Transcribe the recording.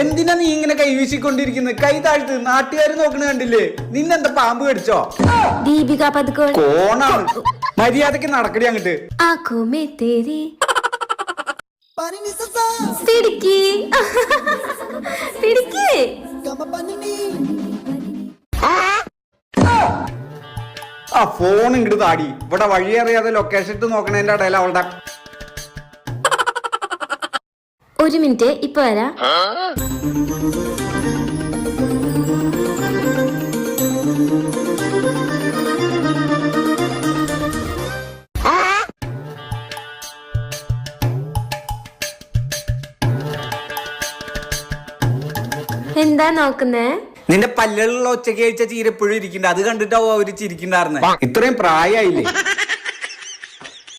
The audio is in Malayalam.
എന്തിനാ നീ ഇങ്ങനെ കൈവീശിക്കൊണ്ടിരിക്കുന്നത്? കൈ താഴ്ത്ത്, നാട്ടുകാര് നോക്കണ കണ്ടില്ലേ? നിന്നെന്താ പാമ്പ് കടിച്ചോ? ദീപിക പദുക്കോൺ കോണാണ്. മര്യാദക്ക് നടക്കടി അങ്ങട്ട്. ആ ഫോൺ ഇങ്ങോട്ട് താടി. ഇവിടെ വഴിയറിയാതെ ലൊക്കേഷൻ ഇട്ട് നോക്കണേന്റെ ഇടയിൽ അവളുടെ ഒരു മിനിറ്റ്, ഇപ്പൊ വരാ. എന്താ നോക്കുന്നേ? നിന്റെ പല്ലുള്ള ഒച്ചക്ക് കഴിച്ച ചീരപ്പുഴ ഇരിക്കണ്ട. അത് കണ്ടിട്ടാവും അവര് ചിരിക്കണ്ടായിരുന്നെ. ഇത്രയും പ്രായമായില്ലേ?